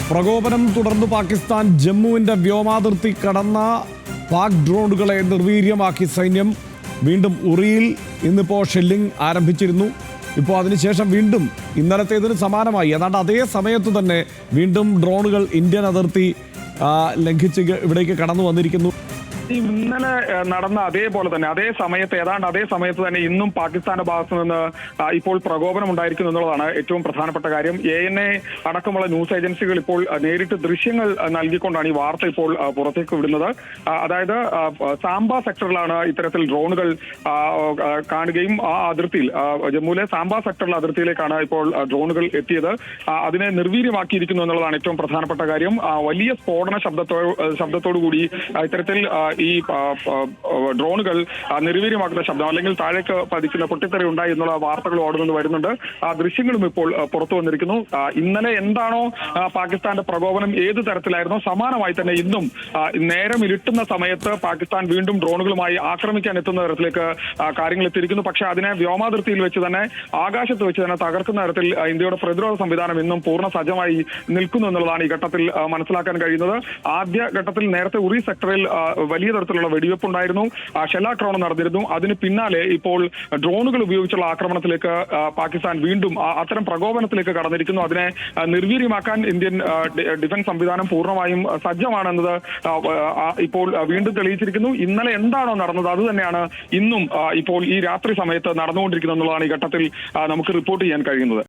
പ്രകോപനം തുടർന്ന് പാകിസ്ഥാൻ ജമ്മുവിന്റെ വ്യോമാതിർത്തി കടന്ന പാക് ഡ്രോണുകളെ നിർവീര്യമാക്കി സൈന്യം. വീണ്ടും ഉറിയിൽ ഇന്നിപ്പോൾ ഷെല്ലിംഗ് ആരംഭിച്ചിരുന്നു. ഇപ്പോൾ അതിനുശേഷം വീണ്ടും ഇന്നലത്തേതിന് സമാനമായി ഏതാണ്ട് അതേ സമയത്ത് തന്നെ വീണ്ടും ഡ്രോണുകൾ ഇന്ത്യൻ അതിർത്തി ലംഘിച്ച് ഇവിടേക്ക് കടന്നു വന്നിരിക്കുന്നു. ഇന്നലെ നടന്ന അതേപോലെ തന്നെ ഏതാണ്ട് അതേ സമയത്ത് തന്നെ ഇന്നും പാകിസ്ഥാന്റെ ഭാഗത്തു നിന്ന് ഇപ്പോൾ പ്രകോപനം ഉണ്ടായിരിക്കുന്നു എന്നുള്ളതാണ് ഏറ്റവും പ്രധാനപ്പെട്ട കാര്യം. ANA അടക്കമുള്ള ന്യൂസ് ഏജൻസികൾ ഇപ്പോൾ നേരിട്ട് ദൃശ്യങ്ങൾ നൽകിക്കൊണ്ടാണ് ഈ വാർത്ത ഇപ്പോൾ പുറത്തേക്ക് വിടുന്നത്. അതായത് സാംബ സെക്ടറിലാണ് ഇത്തരത്തിൽ ഡ്രോണുകൾ കാണുകയും ആ അതിർത്തിയിൽ ജമ്മുവിലെ സാംബ സെക്ടറിലെ അതിർത്തിയിലേക്കാണ് ഇപ്പോൾ ഡ്രോണുകൾ എത്തിയത്. അതിനെ നിർവീര്യമാക്കിയിരിക്കുന്നു എന്നുള്ളതാണ് ഏറ്റവും പ്രധാനപ്പെട്ട കാര്യം. വലിയ സ്ഫോടന ശബ്ദത്തോടു കൂടി ഇത്തരത്തിൽ ഈ ഡ്രോണുകൾ നിർവീര്യമാക്കുന്ന ശബ്ദം അല്ലെങ്കിൽ താഴേക്ക് പതിക്കുന്ന പൊട്ടിത്തെറി ഉണ്ടായി എന്നുള്ള വാർത്തകൾ ഓടുന്നത് വരുന്നുണ്ട്. ആ ദൃശ്യങ്ങളും ഇപ്പോൾ പുറത്തു വന്നിരിക്കുന്നു. ഇന്നലെ എന്താണോ പാകിസ്ഥാന്റെ പ്രകോപനം ഏത് തരത്തിലായിരുന്നോ സമാനമായി തന്നെ ഇന്നും നേരം ഇരുട്ടുന്ന സമയത്ത് പാകിസ്ഥാൻ വീണ്ടും ഡ്രോണുകളുമായി ആക്രമിക്കാൻ എത്തുന്ന തരത്തിലേക്ക് കാര്യങ്ങൾ എത്തിയിരിക്കുന്നു. പക്ഷേ അതിനെ വ്യോമാതിർത്തിയിൽ വെച്ച് തന്നെ ആകാശത്ത് വെച്ച് തന്നെ തകർക്കുന്ന തരത്തിൽ ഇന്ത്യയുടെ പ്രതിരോധ സംവിധാനം ഇന്നും പൂർണ്ണ സജ്ജമായി നിൽക്കുന്നു എന്നുള്ളതാണ് ഈ ഘട്ടത്തിൽ മനസ്സിലാക്കാൻ കഴിയുന്നത്. ആദ്യ ഘട്ടത്തിൽ നേരത്തെ ഉറി സെക്ടറിൽ വലിയ തരത്തിലുള്ള വെടിവെപ്പ് ഉണ്ടായിരുന്നു, ഷെല്ലാക്രമണം നടന്നിരുന്നു. അതിന് പിന്നാലെ ഇപ്പോൾ ഡ്രോണുകൾ ഉപയോഗിച്ചുള്ള ആക്രമണത്തിലേക്ക് പാകിസ്ഥാൻ വീണ്ടും അത്തരം പ്രകോപനത്തിലേക്ക് കടന്നിരിക്കുന്നു. അതിനെ നിർവീര്യമാക്കാൻ ഇന്ത്യൻ ഡിഫൻസ് സംവിധാനം പൂർണ്ണമായും സജ്ജമാണെന്നത് ഇപ്പോൾ വീണ്ടും തെളിയിച്ചിരിക്കുന്നു. ഇന്നലെ എന്താണോ നടന്നത് അത് തന്നെയാണ് ഇന്നും ഇപ്പോൾ ഈ രാത്രി സമയത്ത് നടന്നുകൊണ്ടിരിക്കുന്നത് എന്നുള്ളതാണ് ഈ ഘട്ടത്തിൽ നമുക്ക് റിപ്പോർട്ട് ചെയ്യാൻ കഴിയുന്നത്.